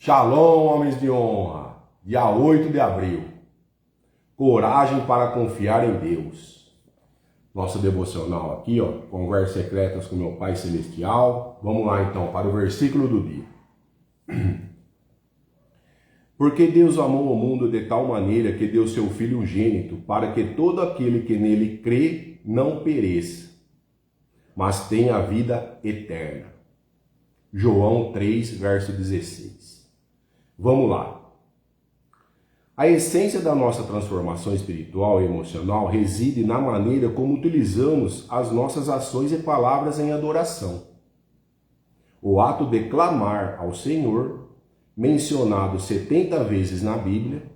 Shalom, homens de honra. Dia 8 de abril. Coragem para confiar em Deus. Nosso devocional aqui, Conversas Secretas com meu Pai Celestial. Vamos lá então para o versículo do dia. Porque Deus amou o mundo de tal maneira que deu seu Filho unigênito, para que todo aquele que nele crê não pereça, mas tenha a vida eterna. João 3, verso 16. Vamos lá. A essência da nossa transformação espiritual e emocional reside na maneira como utilizamos as nossas ações e palavras em adoração. O ato de clamar ao Senhor, mencionado 70 vezes na Bíblia,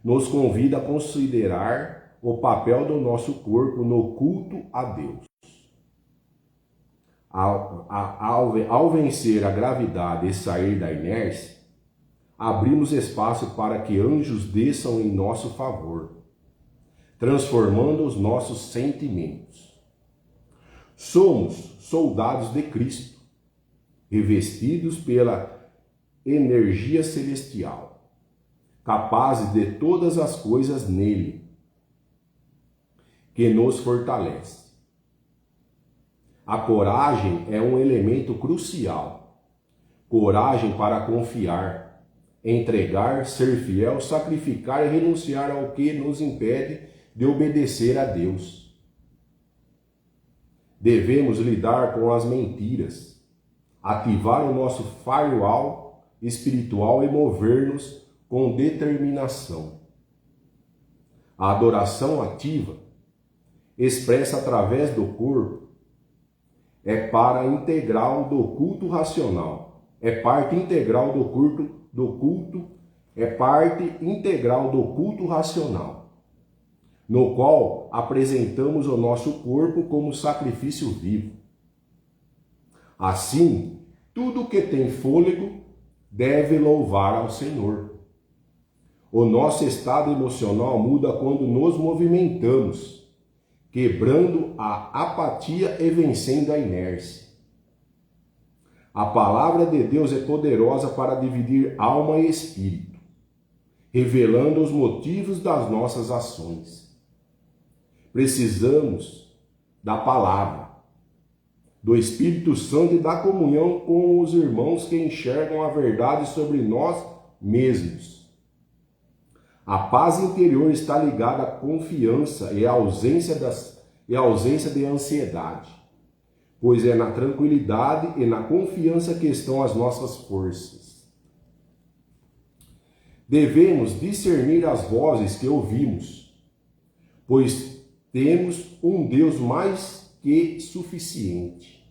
nos convida a considerar o papel do nosso corpo no culto a Deus. Ao vencer a gravidade e sair da inércia, abrimos espaço para que anjos desçam em nosso favor, transformando os nossos sentimentos. Somos soldados de Cristo, revestidos pela energia celestial, capazes de todas as coisas nele, que nos fortalece. A coragem é um elemento crucial. Coragem para confiar, entregar, ser fiel, sacrificar e renunciar ao que nos impede de obedecer a Deus. Devemos lidar com as mentiras, ativar o nosso firewall espiritual e mover-nos com determinação. A adoração ativa, expressa através do corpo, é para integral do culto racional, é parte integral do culto racional, no qual apresentamos o nosso corpo como sacrifício vivo. Assim, tudo que tem fôlego deve louvar ao Senhor. O nosso estado emocional muda quando nos movimentamos, quebrando a apatia e vencendo a inércia. A palavra de Deus é poderosa para dividir alma e espírito, revelando os motivos das nossas ações. Precisamos da palavra, do Espírito Santo e da comunhão com os irmãos que enxergam a verdade sobre nós mesmos. A paz interior está ligada à confiança e à ausência de ansiedade, pois é na tranquilidade e na confiança que estão as nossas forças. Devemos discernir as vozes que ouvimos, pois temos um Deus mais que suficiente.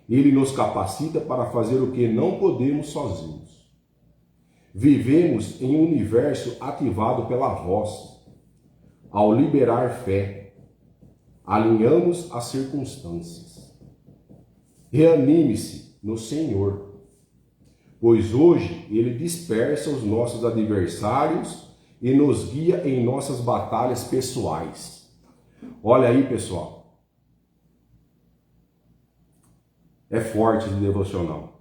Ele nos capacita para fazer o que não podemos sozinhos. Vivemos em um universo ativado pela voz. Ao liberar fé, alinhamos as circunstâncias. Reanime-se no Senhor, pois hoje Ele dispersa os nossos adversários e nos guia em nossas batalhas pessoais. Olha aí, pessoal. É forte esse devocional.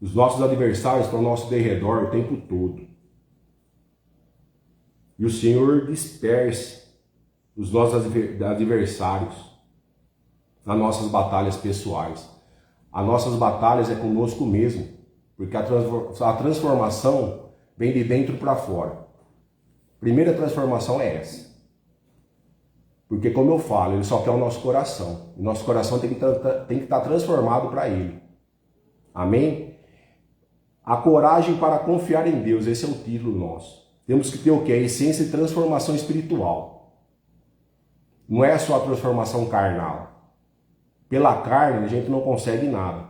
Os nossos adversários estão ao nosso derredor o tempo todo. E o Senhor dispersa os nossos adversários nas nossas batalhas pessoais. As nossas batalhas é conosco mesmo, porque a transformação vem de dentro para fora. A primeira transformação é essa. Porque, como eu falo, Ele só quer o nosso coração. E nosso coração tem que estar transformado para Ele. Amém? A coragem para confiar em Deus, esse é o título nosso. Temos que ter o que? A essência de transformação espiritual. Não é só a transformação carnal. Pela carne a gente não consegue nada.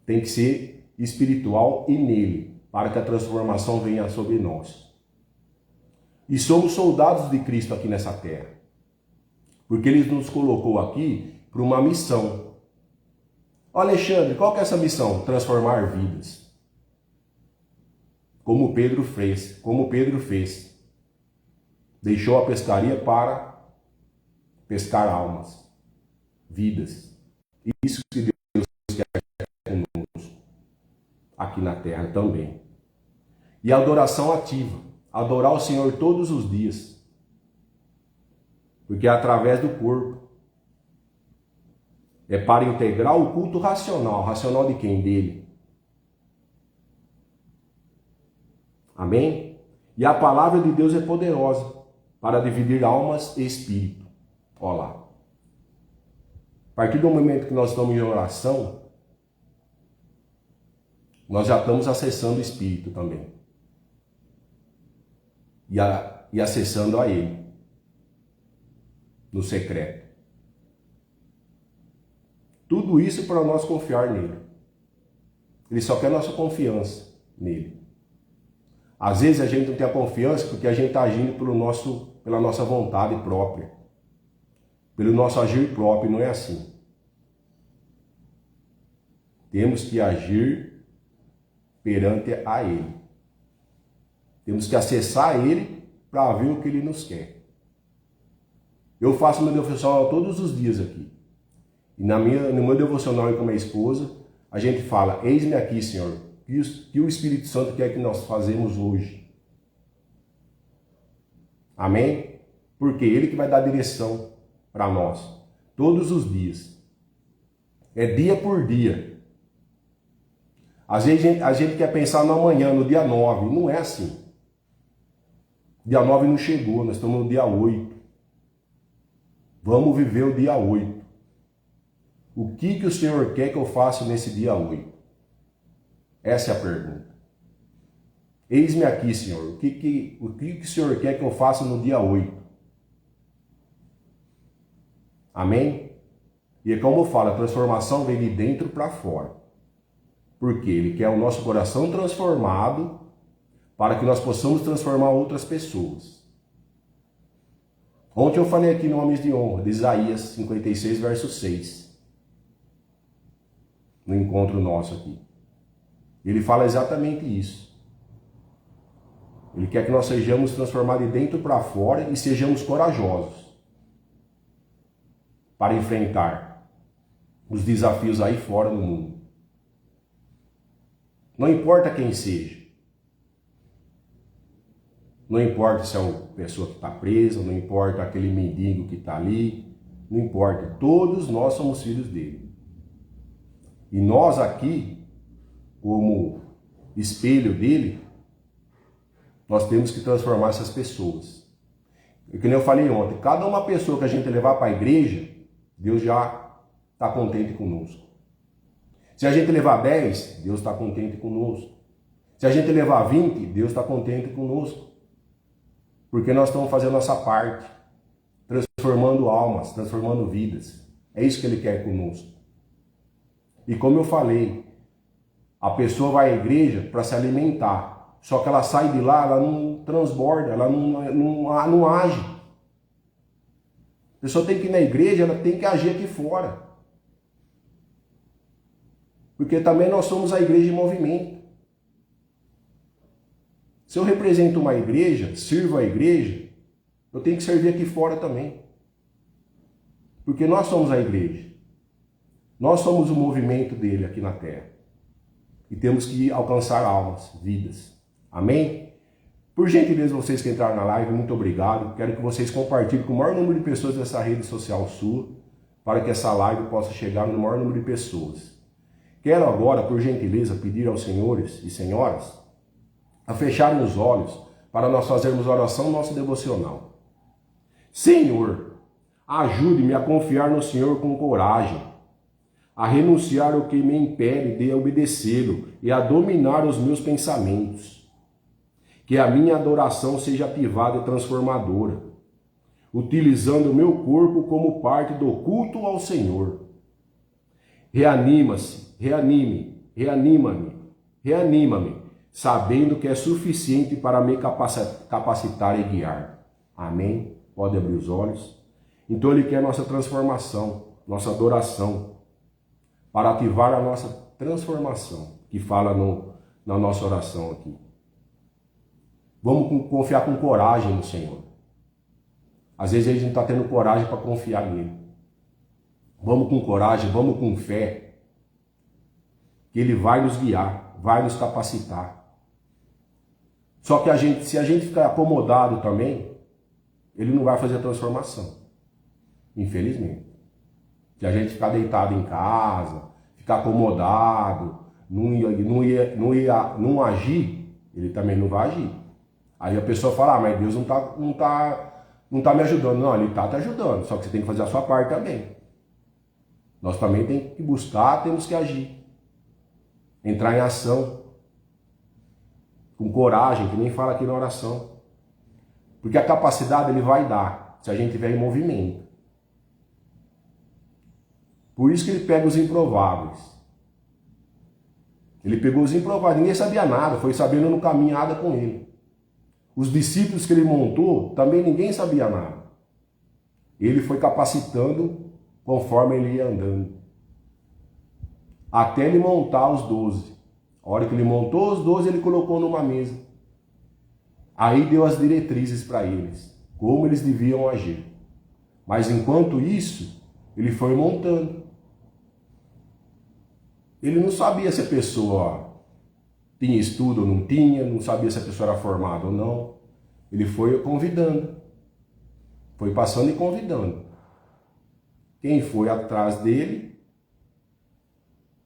Tem que ser espiritual e nele, para que a transformação venha sobre nós. E somos soldados de Cristo aqui nessa terra. Porque Ele nos colocou aqui para uma missão. Ó Alexandre, qual que é essa missão? Transformar vidas. Como Pedro fez. Deixou a pescaria para pescar almas, vidas. Isso que Deus quer conosco. aqui na terra também. E a adoração ativa, adorar o Senhor todos os dias, porque é através do corpo. É para integrar o culto racional. Racional de quem? Dele. Amém? E a palavra de Deus é poderosa para dividir almas e espírito. Olha lá. A partir do momento que nós estamos em oração, nós já estamos acessando o espírito também. E acessando a ele. No secreto. Tudo isso para nós confiar nele. Ele só quer nossa confiança nele. Às vezes a gente não tem a confiança porque a gente está agindo pela nossa vontade própria. Pelo nosso agir próprio, não é assim. Temos que agir perante a ele. Temos que acessar ele para ver o que ele nos quer. Eu faço meu devocional todos os dias aqui. E no meu devocional com a minha esposa, a gente fala, eis-me aqui, Senhor, que o Espírito Santo quer que nós fazemos hoje. Amém? Porque ele que vai dar direção para nós, todos os dias. É dia por dia. Às vezes a gente quer pensar no amanhã, no dia 9, não é assim. Dia 9 não chegou, nós estamos no dia 8. Vamos viver o dia 8. O que o Senhor quer que eu faça nesse dia 8? Essa é a pergunta. Eis-me aqui, Senhor. O que o Senhor quer que eu faça no dia 8? Amém? E é como eu falo, a transformação vem de dentro para fora. Porque Ele quer o nosso coração transformado para que nós possamos transformar outras pessoas. Ontem eu falei aqui no Homens de Honra, de Isaías 56, verso 6. No encontro nosso aqui. Ele fala exatamente isso. Ele quer que nós sejamos transformados de dentro para fora e sejamos corajosos para enfrentar os desafios aí fora do mundo. Não importa quem seja. Não importa se é uma pessoa que está presa, não importa aquele mendigo que está ali, não importa. Todos nós somos filhos dele. E nós aqui, como espelho dele, nós temos que transformar essas pessoas. E como eu falei ontem, cada uma pessoa que a gente levar para a igreja, Deus já está contente conosco. Se a gente levar 10, Deus está contente conosco. Se a gente levar 20, Deus está contente conosco. Porque nós estamos fazendo a nossa parte, transformando almas, transformando vidas. É isso que Ele quer conosco. E como eu falei, a pessoa vai à igreja para se alimentar. Só que ela sai de lá, ela não transborda, ela não age. A pessoa tem que ir na igreja, ela tem que agir aqui fora. Porque também nós somos a igreja em movimento. Se eu represento uma igreja, sirvo a igreja, eu tenho que servir aqui fora também. Porque nós somos a igreja. Nós somos o movimento dele aqui na terra. E temos que alcançar almas, vidas. Amém? Por gentileza, vocês que entraram na live, muito obrigado. Quero que vocês compartilhem com o maior número de pessoas dessa rede social sua, para que essa live possa chegar no maior número de pessoas. Quero agora, por gentileza, pedir aos senhores e senhoras a fecharem os olhos para nós fazermos a oração nossa devocional. Senhor, ajude-me a confiar no Senhor com coragem, a renunciar ao que me impede de obedecê-lo e a dominar os meus pensamentos. Que a minha adoração seja ativada e transformadora, utilizando o meu corpo como parte do culto ao Senhor. Reanima-me, sabendo que é suficiente para me capacitar e guiar. Amém? Pode abrir os olhos. Então Ele quer nossa transformação, nossa adoração, para ativar a nossa transformação, que fala na nossa oração aqui. Vamos confiar com coragem no Senhor. Às vezes a gente não está tendo coragem para confiar nele. Vamos com coragem, vamos com fé, que Ele vai nos guiar, vai nos capacitar. Só que se a gente ficar acomodado também, ele não vai fazer a transformação. Infelizmente. Se a gente ficar deitado em casa, ficar acomodado, não agir, ele também não vai agir. Aí a pessoa fala, mas Deus não tá me ajudando. Não, ele tá te ajudando, só que você tem que fazer a sua parte também. Nós também temos que buscar, temos que agir. Entrar em ação. Com coragem, que nem fala aqui na oração. Porque a capacidade ele vai dar, se a gente estiver em movimento. Por isso que ele pega os improváveis. Ele pegou os improváveis, ninguém sabia nada, foi sabendo no caminhada com ele. Os discípulos que ele montou, também ninguém sabia nada. Ele foi capacitando conforme ele ia andando. Até ele montar os 12. A hora que ele montou os 12, ele colocou numa mesa. Aí deu as diretrizes para eles, como eles deviam agir. Mas enquanto isso, ele foi montando. Ele não sabia se a pessoa tinha estudo ou não tinha, não sabia se a pessoa era formada ou não. Ele foi convidando. Foi passando e convidando. Quem foi atrás dele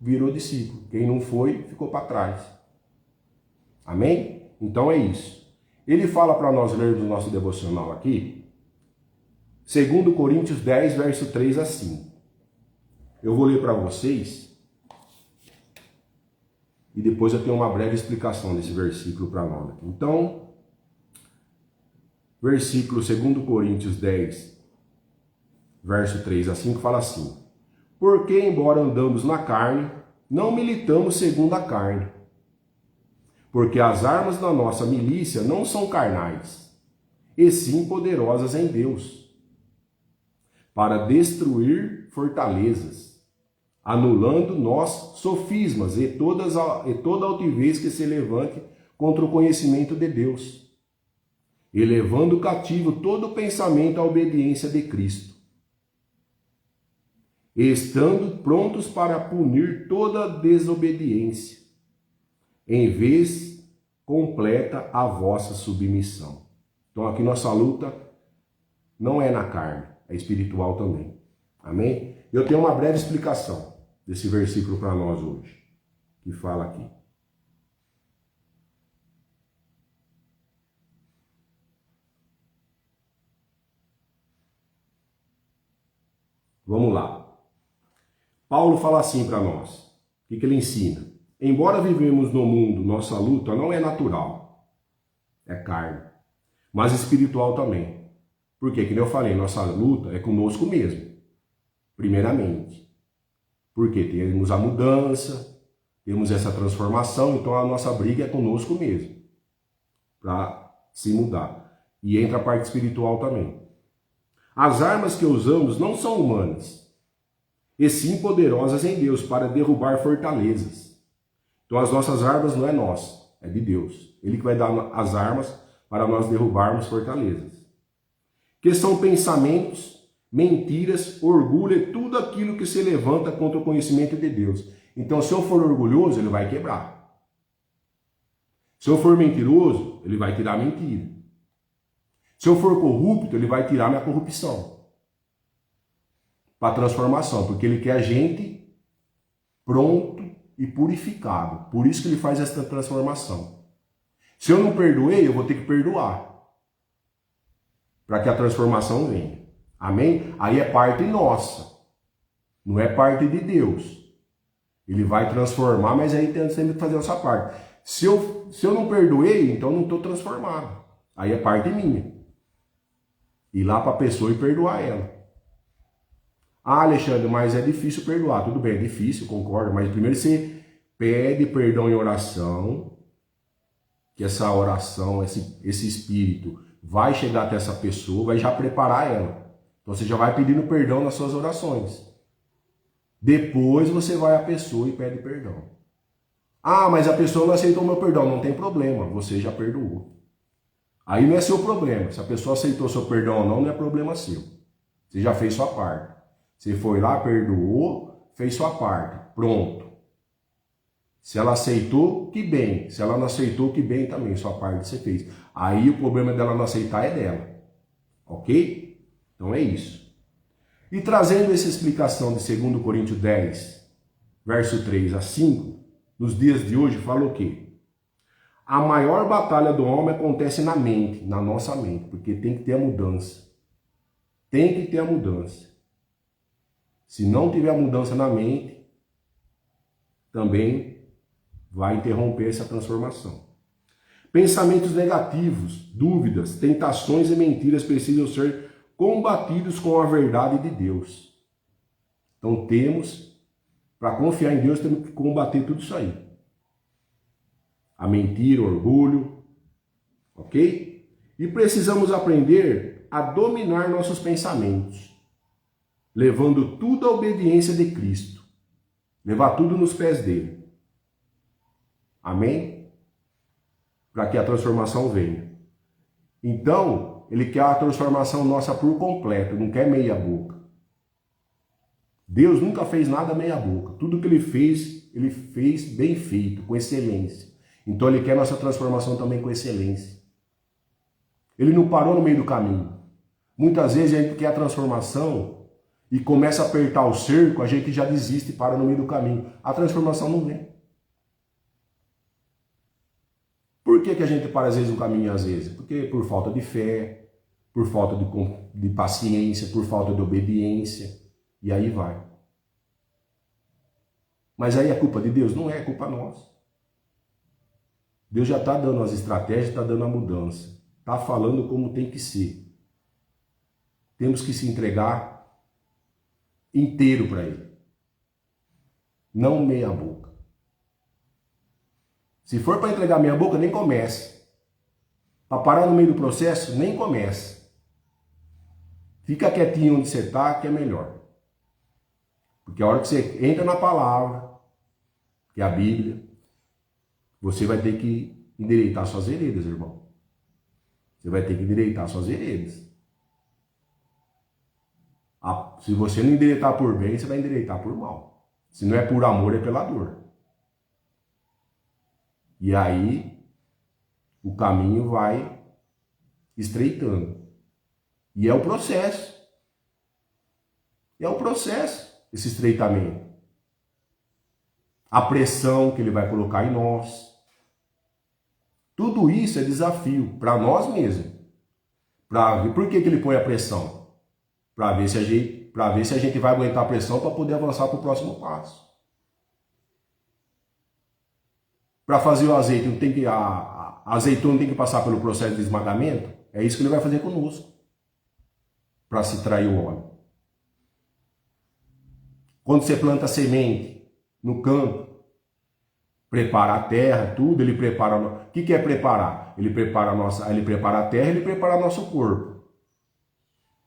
virou discípulo. Quem não foi, ficou para trás. Amém? Então é isso. Ele fala para nós lermos o nosso devocional aqui, 2 Coríntios 10, verso 3 a 5. Eu vou ler para vocês e depois eu tenho uma breve explicação desse versículo para nós. Então, versículo 2 Coríntios 10, verso 3 a 5 fala assim: porque, embora andamos na carne, não militamos segundo a carne. Porque as armas da nossa milícia não são carnais, e sim poderosas em Deus, para destruir fortalezas, anulando nós sofismas e toda altivez que se levante contra o conhecimento de Deus, e levando cativo todo pensamento à obediência de Cristo, estando prontos para punir toda desobediência, em vez completa a vossa submissão. Então aqui nossa luta não é na carne, é espiritual também. Amém? Eu tenho uma breve explicação desse versículo para nós hoje, que fala aqui. Vamos lá. Paulo fala assim para nós. O que ele ensina? Embora vivemos no mundo, nossa luta não é natural, é carne, mas espiritual também. Porque, como eu falei, nossa luta é conosco mesmo, primeiramente. Porque temos a mudança, temos essa transformação, então a nossa briga é conosco mesmo, para se mudar. E entra a parte espiritual também. As armas que usamos não são humanas, e sim poderosas em Deus para derrubar fortalezas. Então as nossas armas não é nossa, é de Deus. Ele que vai dar as armas para nós derrubarmos fortalezas. Que são pensamentos, mentiras, orgulho e tudo aquilo que se levanta contra o conhecimento de Deus. Então se eu for orgulhoso, ele vai quebrar. Se eu for mentiroso, ele vai tirar a mentira. Se eu for corrupto, ele vai tirar minha corrupção. Para transformação, porque ele quer a gente pronto e purificado. Por isso que ele faz essa transformação. Se eu não perdoei, eu vou ter que perdoar. Para que a transformação venha. Amém? Aí é parte nossa. Não é parte de Deus. Ele vai transformar, mas aí tem sempre que fazer essa parte. Se eu não perdoei, então não estou transformado. Aí é parte minha. Ir lá para a pessoa e perdoar ela. Ah, Alexandre, mas é difícil perdoar. Tudo bem, é difícil, concordo. Mas primeiro você pede perdão em oração. Que essa oração, esse espírito vai chegar até essa pessoa, vai já preparar ela. Então você já vai pedindo perdão nas suas orações. Depois você vai à pessoa e pede perdão. Ah, mas a pessoa não aceitou o meu perdão. Não tem problema, você já perdoou. Aí não é seu problema. Se a pessoa aceitou seu perdão ou não, não é problema seu. Você já fez sua parte. Você foi lá, perdoou, fez sua parte. Pronto. Se ela aceitou, que bem. Se ela não aceitou, que bem também, sua parte você fez. Aí o problema dela não aceitar é dela. Ok? Então é isso. E trazendo essa explicação de 2 Coríntios 10, verso 3 a 5, nos dias de hoje, fala o quê? A maior batalha do homem acontece na mente, na nossa mente, porque tem que ter a mudança. Tem que ter a mudança. Se não tiver a mudança na mente, também vai interromper essa transformação. Pensamentos negativos, dúvidas, tentações e mentiras precisam ser combatidos com a verdade de Deus. Então para confiar em Deus, temos que combater tudo isso aí. A mentira, o orgulho, ok? E precisamos aprender a dominar nossos pensamentos, levando tudo à obediência de Cristo. Levar tudo nos pés dele. Amém? Para que a transformação venha. Então, ele quer a transformação nossa por completo, não quer meia boca. Deus nunca fez nada meia boca. Tudo que ele fez bem feito, com excelência. Então ele quer nossa transformação também com excelência. Ele não parou no meio do caminho. Muitas vezes a gente quer a transformação e começa a apertar o cerco, a gente já desiste e para no meio do caminho. A transformação não vem. Por que a gente para às vezes no caminho às vezes? Porque por falta de fé, por falta de paciência, por falta de obediência, e aí vai. Mas aí é culpa de Deus? Não é culpa nossa. Deus já está dando as estratégias, está dando a mudança. Está falando como tem que ser. Temos que se entregar inteiro para Ele. Não meia boca. Se for para entregar meia boca, nem comece. Para parar no meio do processo, nem comece. Fica quietinho onde você está, que é melhor. Porque a hora que você entra na palavra, que é a Bíblia, você vai ter que endireitar suas veredas, irmão. Você vai ter que endireitar suas veredas. Se você não endireitar por bem, você vai endireitar por mal. Se não é por amor, é pela dor. E aí, o caminho vai estreitando. E é o processo. É o processo, esse estreitamento. A pressão que ele vai colocar em nós. Tudo isso é desafio para nós mesmos. Por que ele põe a pressão? Para ver se a gente vai aguentar a pressão para poder avançar para o próximo passo. Para fazer o azeite, a azeitona tem que passar pelo processo de esmagamento? É isso que ele vai fazer conosco. Para se trair o óleo. Quando você planta semente no campo, prepara a terra, tudo, ele prepara. O que é preparar? Ele prepara a terra, ele prepara nosso corpo.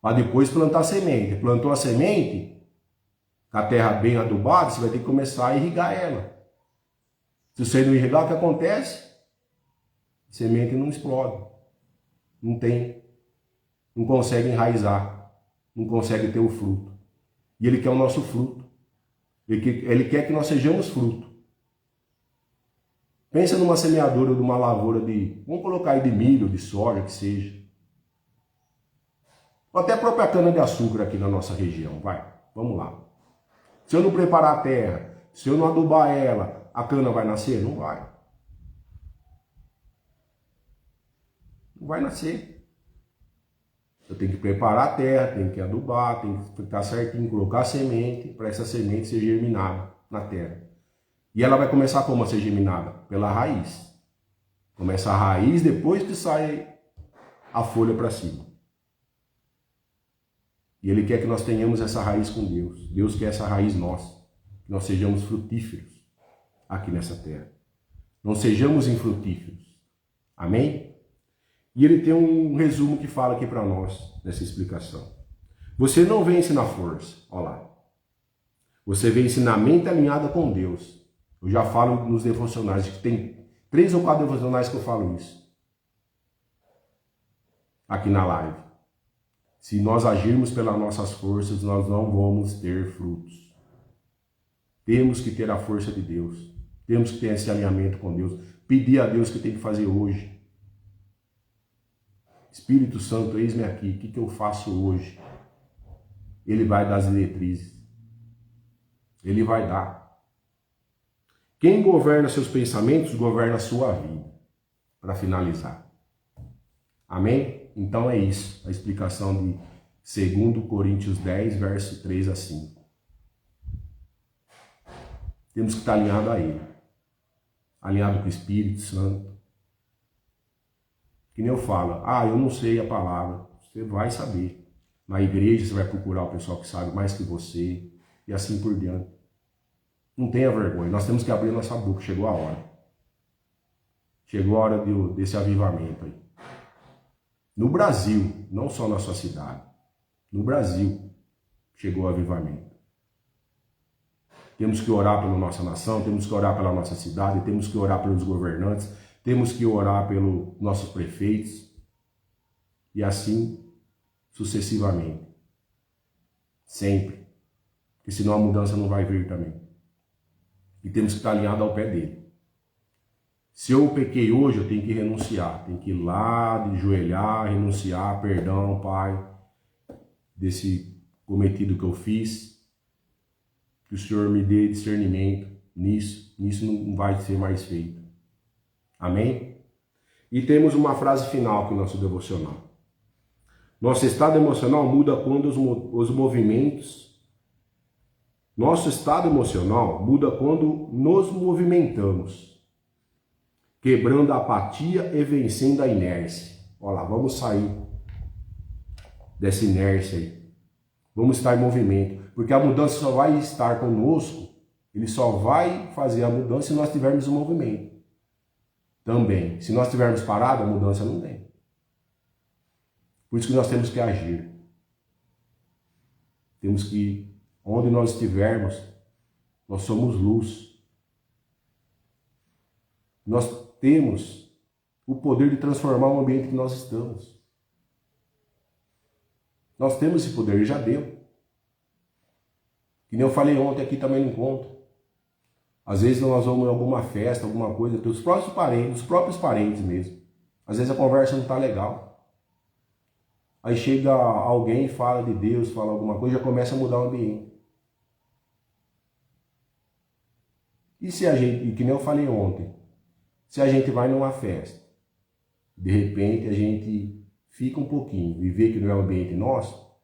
Para depois plantar a semente. Plantou a semente, com a terra bem adubada, você vai ter que começar a irrigar ela. Se você não irrigar, o que acontece? A semente não explode. Não consegue enraizar. Não consegue ter o fruto. E ele quer o nosso fruto. Ele quer que nós sejamos fruto. Pensa numa semeadora ou numa lavoura vamos colocar aí de milho, de soja, que seja. Ou até a própria cana de açúcar aqui na nossa região, vamos lá. Se eu não preparar a terra, se eu não adubar ela, a cana vai nascer? Não vai. Não vai nascer. Eu tenho que preparar a terra, tenho que adubar, tenho que ficar certinho, colocar a semente, para essa semente ser germinada na terra. E ela vai começar como a ser germinada? Pela raiz. Começa a raiz, depois que sai a folha para cima. E ele quer que nós tenhamos essa raiz com Deus. Deus quer essa raiz nossa. Que nós sejamos frutíferos aqui nessa terra. Não sejamos infrutíferos. Amém? E ele tem um resumo que fala aqui para nós, nessa explicação. Você não vence na força, olha lá. Você vence na mente alinhada com Deus. Eu já falo nos devocionais, que tem 3 ou 4 devocionais que eu falo isso. Aqui na live. Se nós agirmos pelas nossas forças, nós não vamos ter frutos. Temos que ter a força de Deus. Temos que ter esse alinhamento com Deus. Pedir a Deus o que tem que fazer hoje. Espírito Santo, eis-me aqui. O que eu faço hoje? Ele vai dar as diretrizes. Ele vai dar. Quem governa seus pensamentos, governa a sua vida. Para finalizar. Amém? Então é isso. A explicação de 2 Coríntios 10, verso 3 a 5. Temos que estar alinhado a Ele. Alinhado com o Espírito Santo. Que nem eu falo, eu não sei a palavra. Você vai saber. Na igreja você vai procurar o pessoal que sabe mais que você. E assim por diante. Não tenha vergonha. Nós temos que abrir nossa boca. Chegou a hora. Chegou a hora desse avivamento aí. No Brasil, não só na sua cidade. No Brasil, chegou o avivamento. Temos que orar pela nossa nação, temos que orar pela nossa cidade, temos que orar pelos governantes, temos que orar pelos nossos prefeitos. E assim, sucessivamente. Sempre. Porque senão a mudança não vai vir também. E temos que estar alinhados ao pé dele. Se eu pequei hoje, eu tenho que renunciar. Tenho que ir lá, de joelhar, renunciar, perdão, Pai, desse cometido que eu fiz. Que o Senhor me dê discernimento nisso. Nisso não vai ser mais feito. Amém? E temos uma frase final aqui no nosso devocional. Nosso estado emocional muda quando os movimentos... Nosso estado emocional muda quando nos movimentamos. Quebrando a apatia e vencendo a inércia. Olha lá, vamos sair dessa inércia aí. Vamos estar em movimento. Porque a mudança só vai estar conosco, ele só vai fazer a mudança se nós tivermos um movimento. Também. Se nós estivermos parados, a mudança não vem. Por isso que nós temos que agir. Temos que, onde nós estivermos, nós somos luz. Nós temos o poder de transformar o ambiente que nós estamos. Nós temos esse poder, ele já deu. Que nem eu falei ontem aqui também no encontro. Às vezes nós vamos em alguma festa, alguma coisa, dos próprios parentes mesmo. Às vezes a conversa não está legal. Aí chega alguém e fala de Deus, fala alguma coisa, já começa a mudar o ambiente. E se a gente, que nem eu falei ontem, se a gente vai numa festa, de repente a gente fica um pouquinho e vê que não é o ambiente nosso,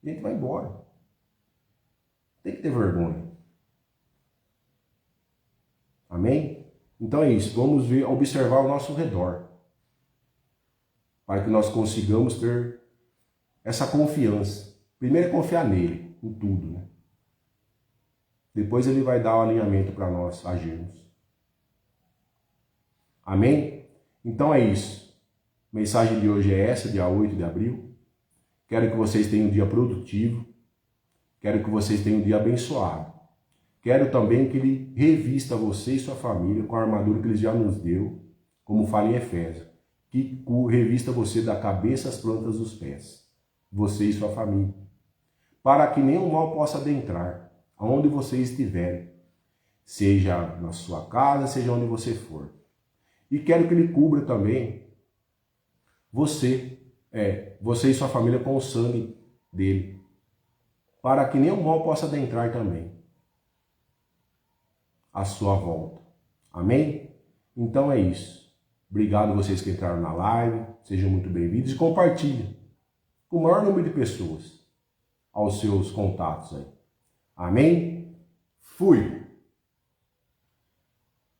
a gente vai embora. Tem que ter vergonha. Amém? Então é isso, vamos observar ao nosso redor, para que nós consigamos ter essa confiança. Primeiro é confiar nele, em tudo, né? Depois ele vai dar o alinhamento para nós agirmos. Amém? Então é isso. A mensagem de hoje é essa, dia 8 de abril. Quero que vocês tenham um dia produtivo. Quero que vocês tenham um dia abençoado. Quero também que ele revista você e sua família com a armadura que ele já nos deu, como fala em Efésios. Que revista você da cabeça às plantas dos pés. Você e sua família. Para que nenhum mal possa adentrar, aonde vocês estiverem. Seja na sua casa, seja onde você for. E quero que ele cubra também você e sua família com o sangue dele, para que nenhum mal possa adentrar também à sua volta. Amém? Então é isso. Obrigado a vocês que entraram na live, sejam muito bem-vindos e compartilhem com o maior número de pessoas aos seus contatos aí. Amém? Fui!